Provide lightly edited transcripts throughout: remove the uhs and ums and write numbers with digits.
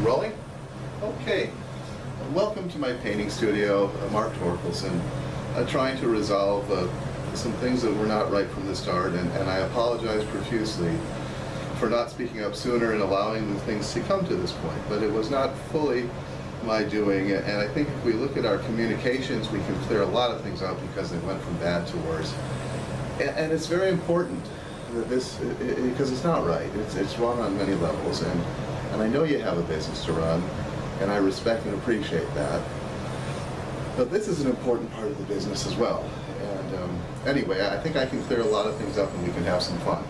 Rolling? Okay. Welcome to my painting studio, Mark Torkelson. Trying to resolve some things that were not right from the start, and I apologize profusely for not speaking up sooner and allowing the things to come to this point. But it was not fully my doing, and I think if we look at our communications, we can clear a lot of things out because they went from bad to worse. And it's very important that this, because it's not right. It's wrong on many levels, and I know you have a business to run, and I respect and appreciate that. But this is an important part of the business as well. And anyway, I think I can clear a lot of things up and we can have some fun.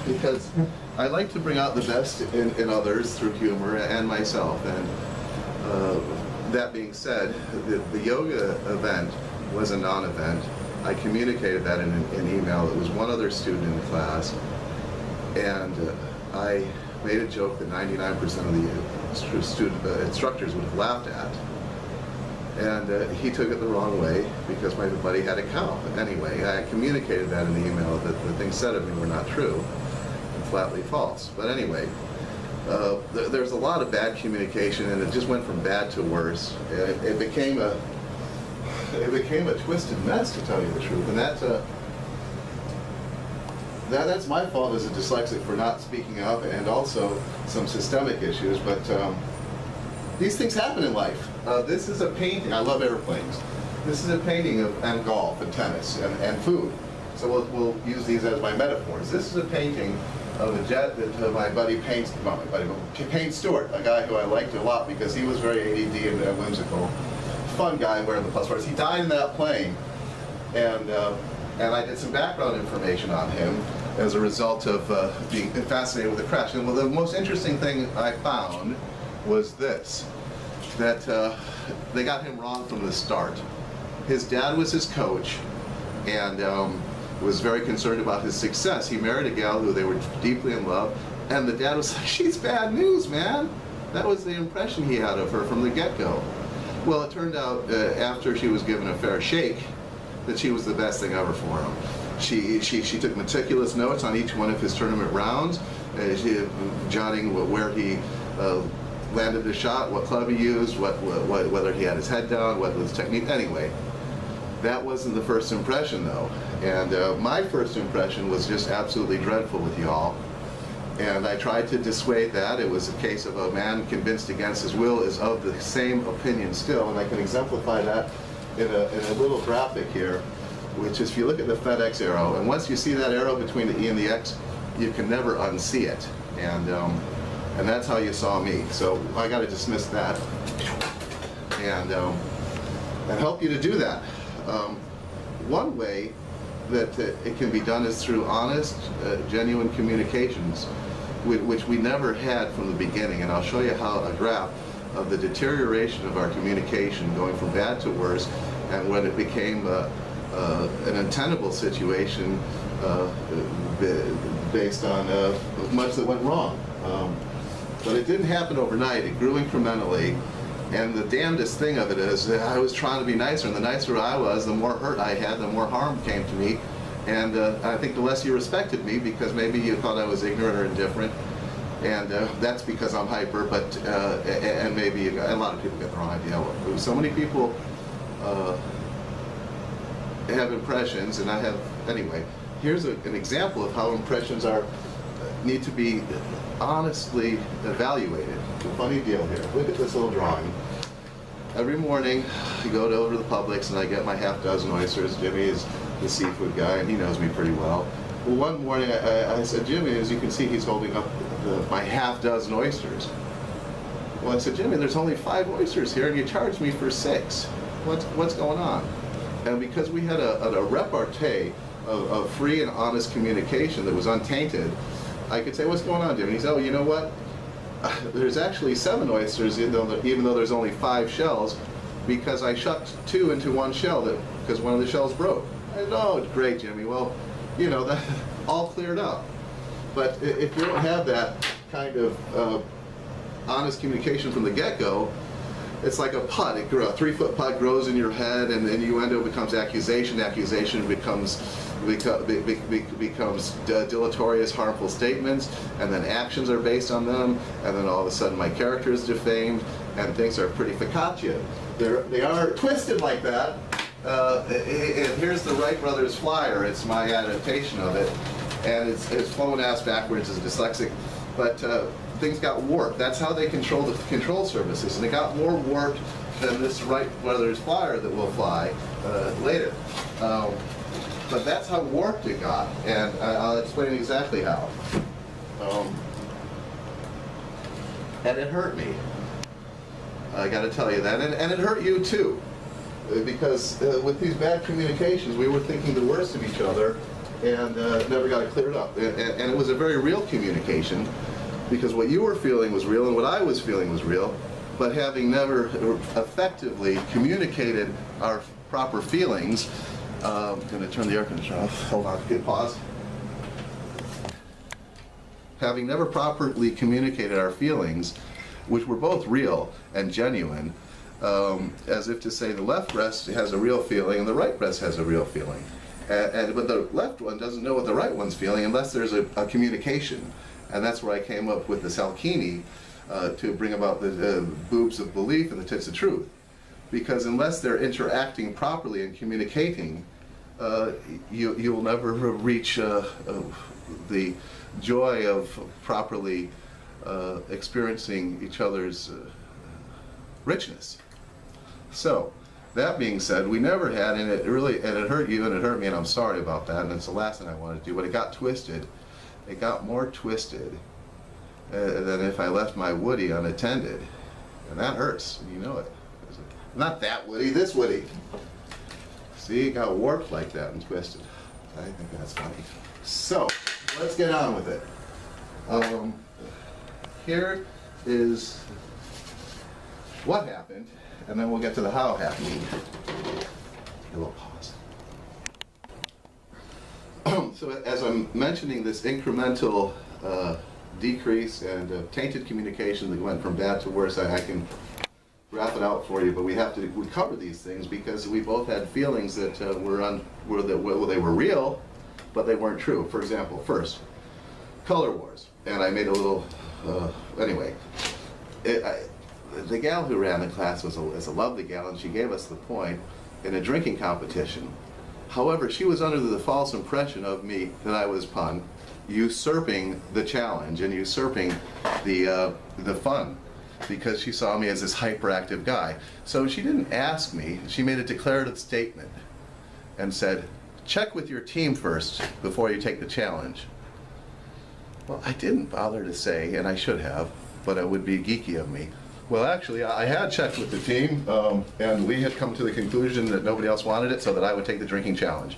Because I like to bring out the best in others through humor and myself. And that being said, the yoga event was a non-event. I communicated that in an email. It was one other student in the class, and I made a joke that 99% of the instructors would have laughed at. And he took it the wrong way because my buddy had a cow. Anyway, I communicated that in the email that the things said of me were not true and flatly false. But anyway, there's a lot of bad communication, and it just went from bad to worse. It became a twisted mess, to tell you the truth, and that's my fault as a dyslexic for not speaking up, and also some systemic issues. But these things happen in life. This is a painting. I love airplanes. This is a painting and golf and tennis and food. So we'll use these as my metaphors. This is a painting of a jet that my buddy paints. Well, my buddy Payne Stewart, a guy who I liked a lot because he was very ADD and whimsical. Fun guy wearing the plus parts. He died in that plane, and I did some background information on him as a result of being fascinated with the crash. And well, the most interesting thing I found was this, that they got him wrong from the start. His dad was his coach, and was very concerned about his success. He married a gal who they were deeply in love, and the dad was like, "She's bad news, man." That was the impression he had of her from the get-go. Well, it turned out after she was given a fair shake that she was the best thing ever for him. She took meticulous notes on each one of his tournament rounds, jotting where he landed the shot, what club he used, whether he had his head down, what was technique. Anyway, that wasn't the first impression though. And my first impression was just absolutely dreadful with y'all. And I tried to dissuade that. It was a case of a man convinced against his will is of the same opinion still, and I can exemplify that in a little graphic here, which is if you look at the FedEx arrow, and once you see that arrow between the E and the X, you can never unsee it. And that's how you saw me. So I got to dismiss that and help you to do that. One way that it can be done is through honest, genuine communications, which we never had from the beginning. And I'll show you how a graph of the deterioration of our communication going from bad to worse, and when it became an untenable situation based on much that went wrong. But it didn't happen overnight. It grew incrementally. And the damnedest thing of it is that I was trying to be nicer, and the nicer I was, the more hurt I had, the more harm came to me. And I think the less you respected me, because maybe you thought I was ignorant or indifferent. And that's because I'm hyper, but and maybe a lot of people get the wrong idea. So many people have impressions, and I have, anyway. Here's an example of how impressions need to be honestly evaluated. It's a funny deal here. Look at this little drawing. Every morning, I go over to the Publix and I get my half-dozen oysters. Jimmy is the seafood guy, and he knows me pretty well. Well, one morning I said, "Jimmy, as you can see, he's holding up my half-dozen oysters." Well, I said, "Jimmy, there's only 5 oysters here, and you charged me for 6. What's going on?" And because we had a repartee of free and honest communication that was untainted, I could say, "What's going on, Jimmy?" He said, "Oh, you know what? There's actually 7 oysters, even though there's only 5 shells, because I shucked 2 into 1 shell because one of the shells broke." I said, "Oh, great, Jimmy. Well, you know, that all cleared up." But if you don't have that kind of honest communication from the get-go, it's like a putt. A 3-foot putt grows in your head, and then you end up becomes accusation. Accusation becomes becomes deleterious, harmful statements, and then actions are based on them, and then all of a sudden my character is defamed, and things are pretty focaccia. They are twisted like that. And here's the Wright Brothers flyer. It's my adaptation of it, and it's flown ass backwards as dyslexic, but things got warped. That's how they control the control surfaces, and it got more warped than this Wright Brothers flyer that will fly later. But that's how warped it got, and I'll explain exactly how. And it hurt me. I got to tell you that, and it hurt you too, because with these bad communications, we were thinking the worst of each other, and never got it cleared up. And it was a very real communication, because what you were feeling was real, and what I was feeling was real. But having never effectively communicated our proper feelings, I'm going to turn the air conditioner off. Hold on, good pause. Having never properly communicated our feelings, which were both real and genuine, as if to say the left breast has a real feeling and the right breast has a real feeling. But the left one doesn't know what the right one's feeling unless there's a communication. And that's where I came up with the Salkini to bring about the boobs of belief and the tits of truth. Because unless they're interacting properly and communicating, you'll never reach the joy of properly experiencing each other's richness. So, that being said, we never had, and it hurt you and it hurt me, and I'm sorry about that, and it's the last thing I wanted to do, but it got twisted. It got more twisted than if I left my Woody unattended. And that hurts, you know it. Not that Woody, this Woody. See, it got warped like that and twisted. I think that's funny. So, let's get on with it. Here is what happened, and then we'll get to the how happened. A little pause. So as I'm mentioning this incremental decrease and tainted communication that went from bad to worse, I can wrap it out for you, but we cover these things because we both had feelings that they were real, but they weren't true. For example, first, color wars, and I made a little, anyway, the gal who ran the class is a lovely gal, and she gave us the point in a drinking competition. However, she was under the false impression of me that I was, pun, usurping the challenge and usurping the fun, because she saw me as this hyperactive guy. So she didn't ask me, she made a declarative statement and said, check with your team first before you take the challenge. Well, I didn't bother to say, and I should have, but it would be geeky of me. Well, actually, I had checked with the team, and we had come to the conclusion that nobody else wanted it, so that I would take the drinking challenge.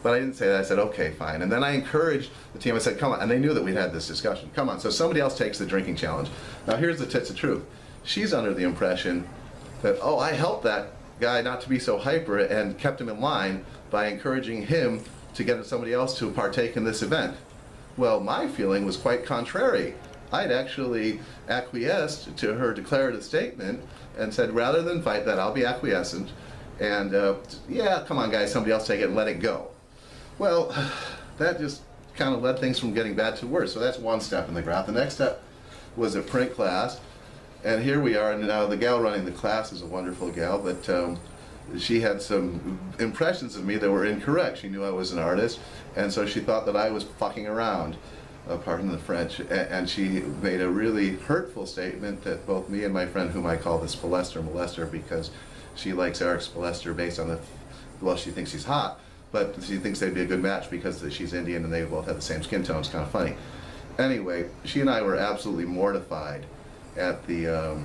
But I didn't say that. I said, okay, fine. And then I encouraged the team. I said, come on. And they knew that we'd had this discussion. Come on. So somebody else takes the drinking challenge. Now, here's the tits of truth. She's under the impression that, oh, I helped that guy not to be so hyper and kept him in line by encouraging him to get somebody else to partake in this event. Well, my feeling was quite contrary. I'd actually acquiesced to her declarative statement and said, rather than fight that, I'll be acquiescent. And yeah, come on, guys, somebody else take it and let it go. Well, that just kind of led things from getting bad to worse. So that's one step in the graph. The next step was a print class. And here we are, and now the gal running the class is a wonderful gal, but she had some impressions of me that were incorrect. She knew I was an artist, and so she thought that I was fucking around, pardon the French, and she made a really hurtful statement that both me and my friend, whom I call the Spilester molester, because she likes Eric Spilester based on the, well, she thinks he's hot, but she thinks they'd be a good match because she's Indian and they both have the same skin tone. It's kind of funny. Anyway, she and I were absolutely mortified at the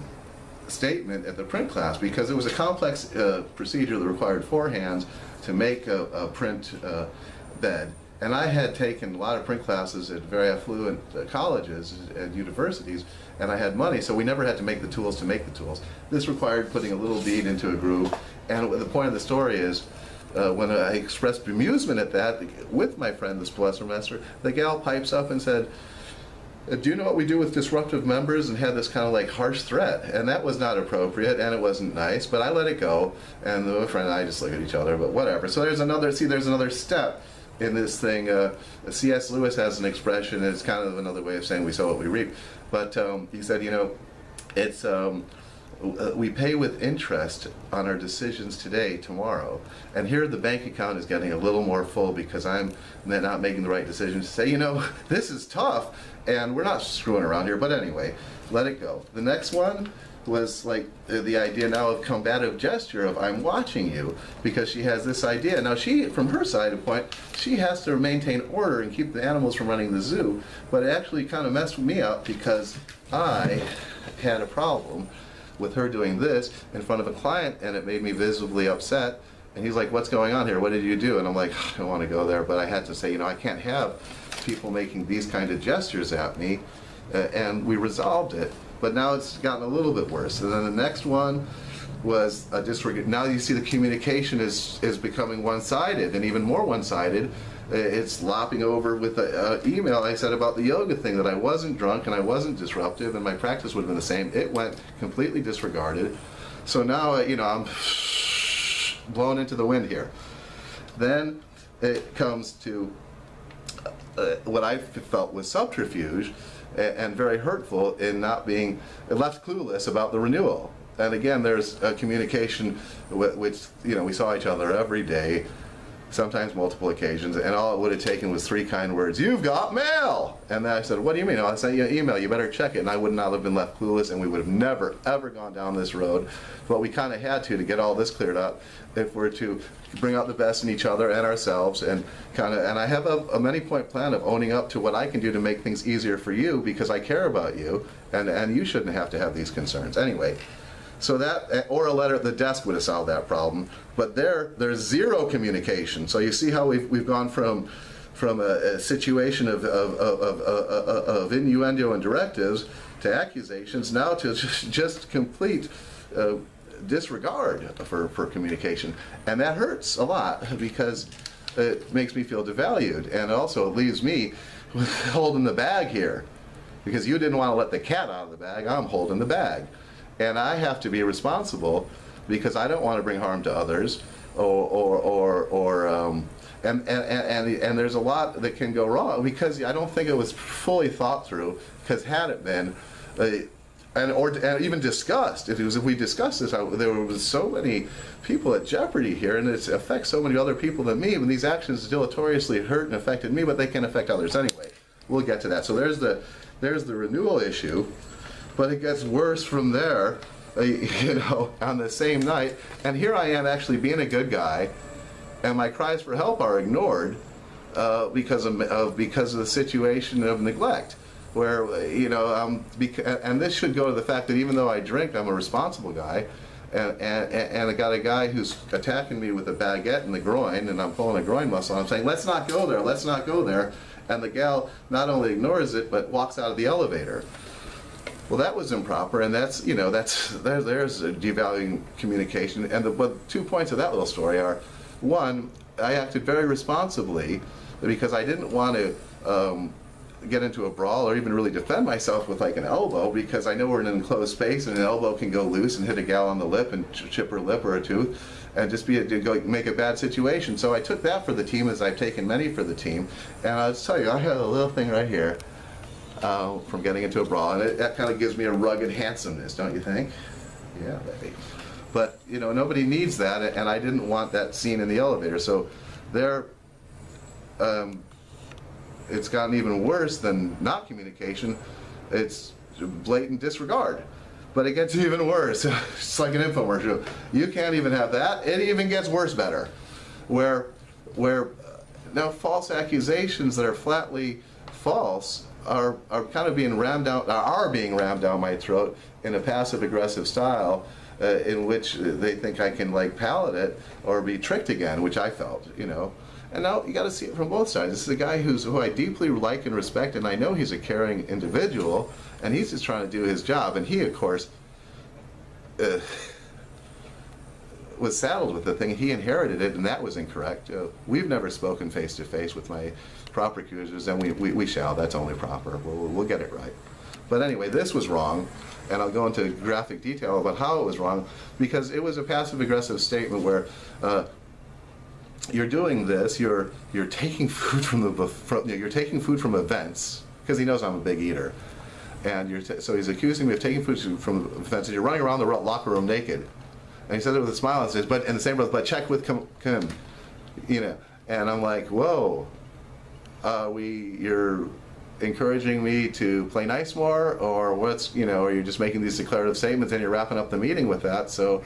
statement at the print class, because it was a complex procedure that required 4 hands to make a print bed. And I had taken a lot of print classes at very affluent colleges and universities, and I had money, so we never had to make the tools to make the tools. This required putting a little bead into a groove, and the point of the story is, when I expressed bemusement at that with my friend, the Spilester Master, the gal pipes up and said, do you know what we do with disruptive members, and had this kind of like harsh threat, and that was not appropriate and it wasn't nice, but I let it go, and my friend and I just look at each other, but whatever. So there's another, there's another step in this thing, C.S. Lewis has an expression, and it's kind of another way of saying we sow what we reap. But he said, you know, it's we pay with interest on our decisions today, tomorrow. And here the bank account is getting a little more full because I'm not making the right decisions. Say, you know, this is tough, and we're not screwing around here. But anyway, let it go. The next one was like the idea now of combative gesture of I'm watching you, because she has this idea. Now she, from her side of point, she has to maintain order and keep the animals from running the zoo, but it actually kind of messed me up because I had a problem with her doing this in front of a client, and it made me visibly upset. And he's like, what's going on here? What did you do? And I'm like, I don't want to go there, but I had to say, you know, I can't have people making these kind of gestures at me. And we resolved it, but now it's gotten a little bit worse. And then the next one was a disregard. Now you see the communication is becoming one-sided, and even more one-sided. It's lopping over with the email I said about the yoga thing, that I wasn't drunk and I wasn't disruptive and my practice would have been the same. It went completely disregarded. So now, you know, I'm blown into the wind here. Then it comes to what I felt was subterfuge and very hurtful in not being left clueless about the renewal. And again, there's a communication which, you know, we saw each other every day, sometimes multiple occasions, and all it would have taken was 3 kind words. You've got mail! And then I said, what do you mean? Oh, I sent you an email, you better check it. And I would not have been left clueless, and we would have never, ever gone down this road. But we kind of had to get all this cleared up if we're to bring out the best in each other and ourselves, and and I have a many-point plan of owning up to what I can do to make things easier for you, because I care about you, and you shouldn't have to have these concerns. Anyway, so that, or a letter at the desk would have solved that problem. But there's zero communication. So you see how we've gone from a situation of innuendo and directives to accusations, now to just complete disregard for communication. And that hurts a lot, because it makes me feel devalued, and also it leaves me holding the bag here, because you didn't want to let the cat out of the bag. I'm holding the bag. And I have to be responsible, because I don't want to bring harm to others, and there's a lot that can go wrong, because I don't think it was fully thought through. Because had it been, and even discussed, if we discussed this, there was so many people at jeopardy here, and it affects so many other people than me. When these actions deleteriously hurt and affected me, but they can affect others anyway. We'll get to that. So there's the renewal issue. But it gets worse from there, you know, on the same night. And here I am actually being a good guy, and my cries for help are ignored because of the situation of neglect. Where, you know, and this should go to the fact that even though I drink, I'm a responsible guy. And I got a guy who's attacking me with a baguette in the groin, and I'm pulling a groin muscle. I'm saying, let's not go there, let's not go there. And the gal not only ignores it, but walks out of the elevator. Well, that was improper, and that's, you know, there's a devaluing communication. And the 2 points of that little story are, one, I acted very responsibly, because I didn't want to get into a brawl or even really defend myself with like an elbow, because I know we're in an enclosed space and an elbow can go loose and hit a gal on the lip and chip her lip or a tooth, and just make a bad situation. So I took that for the team, as I've taken many for the team. And I'll just tell you, I had a little thing right here. From getting into a brawl, and that kind of gives me a rugged handsomeness, don't you think? Yeah, baby. But, you know, nobody needs that, and I didn't want that scene in the elevator. So there, it's gotten even worse than not communication. It's blatant disregard. But it gets even worse. It's like an infomercial. You can't even have that. It even gets worse better. Where now false accusations that are flatly false are kind of being rammed down my throat in a passive-aggressive style, in which they think I can like palate it or be tricked again, which I felt, you know. And now you got to see it from both sides. This is a guy who I deeply like and respect, and I know he's a caring individual, and he's just trying to do his job. And he, of course, was saddled with the thing. He inherited it, and that was incorrect. We've never spoken face-to-face with my proper accusers, and we shall. That's only proper. We'll get it right. But anyway, this was wrong, and I'll go into graphic detail about how it was wrong, because it was a passive-aggressive statement where you're doing this. You're taking food you're taking food from events because he knows I'm a big eater, and so he's accusing me of taking food from events. And you're running around the locker room naked, and he says it with a smile and says, "But in the same breath, but check with Kim, you know." And I'm like, "Whoa, you're encouraging me to play nice more, or what's, you know, or you're just making these declarative statements and you're wrapping up the meeting with that." So,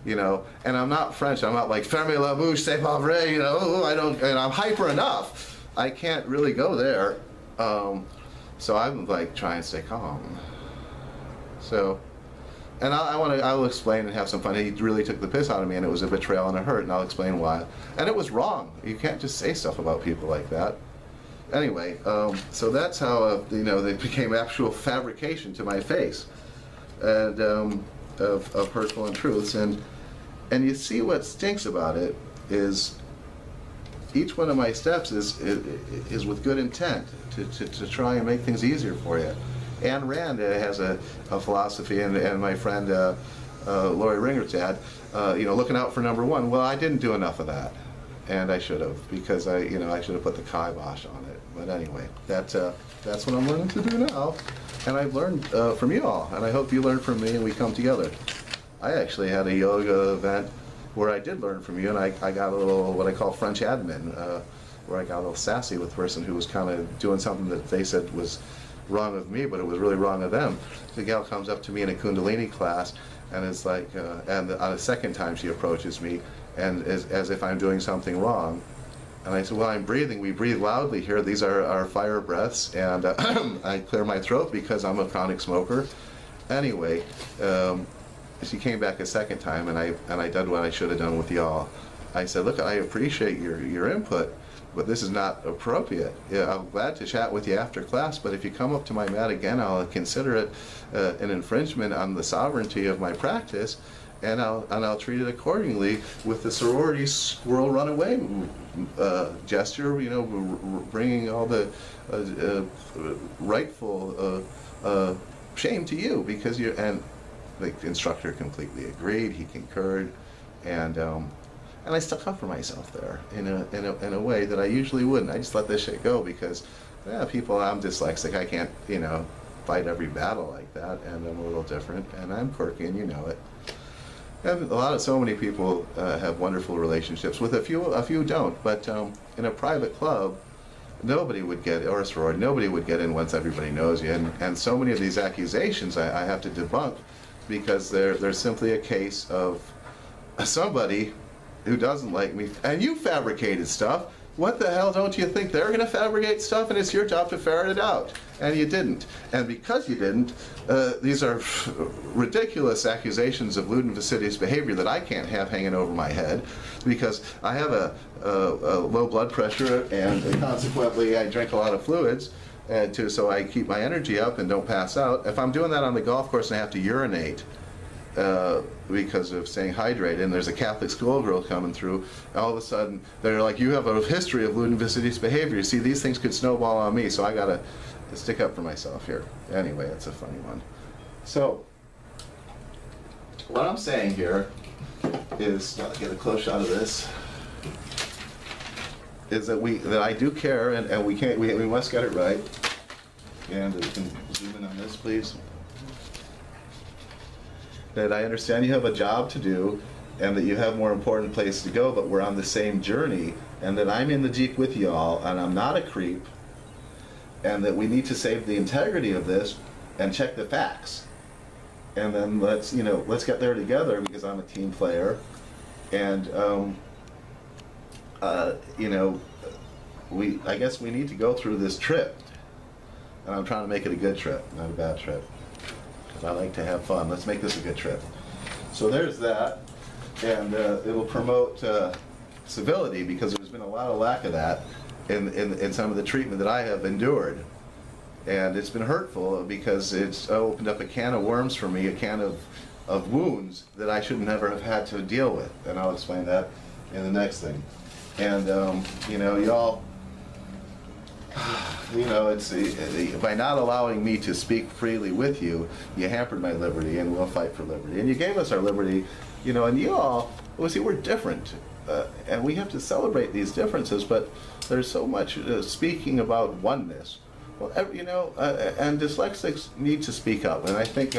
you know, and I'm not French. I'm not like fermez la bouche, c'est pas vrai, you know. I don't, and I'm hyper enough. I can't really go there. So I'm like trying to stay calm. So, and I'll explain and have some fun. He really took the piss out of me, and it was a betrayal and a hurt, and I'll explain why. And it was wrong. You can't just say stuff about people like that. Anyway, so that's how you know, they became actual fabrication to my face, and of hurtful untruths. And you see what stinks about it is each one of my steps is with good intent to try and make things easier for you. Ayn Rand has a philosophy, and my friend Lori Ringer's dad, you know, looking out for number one. Well, I didn't do enough of that, and I should have, because I should have put the kibosh on it. But anyway, that's what I'm learning to do now, and I've learned from you all, and I hope you learn from me, and we come together. I actually had a yoga event where I did learn from you, and I got a little, what I call French admin, where I got a little sassy with the person who was kind of doing something that they said was wrong of me, but it was really wrong of them. The gal comes up to me in a Kundalini class, and it's like, and on a second time she approaches me, and as if I'm doing something wrong. And I said, well, I'm breathing. We breathe loudly here. These are our fire breaths, and I clear my throat because I'm a chronic smoker. Anyway, she came back a second time, and I did what I should have done with y'all. I said, look, I appreciate your input, but this is not appropriate. Yeah, I'm glad to chat with you after class, but if you come up to my mat again, I'll consider it an infringement on the sovereignty of my practice, and I'll treat it accordingly with the sorority squirrel run away gesture, you know, bringing all the rightful shame to you, because you're, and the instructor completely agreed, he concurred, and I stuck up for myself there in a way that I usually wouldn't. I just let this shit go because, yeah, I'm dyslexic, I can't, you know, fight every battle like that, and I'm a little different, and I'm quirky, and you know it. And so many people have wonderful relationships with a few don't, but in a private club, nobody would get, or a sorority, nobody would get in once everybody knows you, and so many of these accusations I have to debunk, because they're simply a case of somebody who doesn't like me, and you fabricated stuff. What the hell don't you think they're going to fabricate stuff, and it's your job to ferret it out? And you didn't. And because you didn't, these are ridiculous accusations of lewd and fastidious behavior that I can't have hanging over my head, because I have a low blood pressure, and consequently I drink a lot of fluids, so I keep my energy up and don't pass out. If I'm doing that on the golf course and I have to urinate, because of staying hydrated, and there's a Catholic schoolgirl coming through, all of a sudden they're like, you have a history of lewd and fastidious behavior. You see, these things could snowball on me, so I gotta stick up for myself here. Anyway, it's a funny one. So, what I'm saying here is, gotta get a close shot of this, is that I do care, and we must get it right. And you can zoom in on this, please. That I understand you have a job to do, and that you have more important places to go, but we're on the same journey, and that I'm in the Jeep with y'all, and I'm not a creep, and that we need to save the integrity of this and check the facts. And then let's get there together, because I'm a team player, and I guess we need to go through this trip, and I'm trying to make it a good trip, not a bad trip. I like to have fun. Let's make this a good trip. So there's that, and it'll promote civility, because there's been a lot of lack of that in some of the treatment that I have endured, and it's been hurtful because it's opened up a can of worms for me, a can of wounds that I should never have had to deal with, and I'll explain that in the next thing. And y'all. It's by not allowing me to speak freely with you, you hampered my liberty, and we'll fight for liberty. And you gave us our liberty, and you all, well, see, we're different. and we have to celebrate these differences, but there's so much speaking about oneness. Well, and dyslexics need to speak up, and I think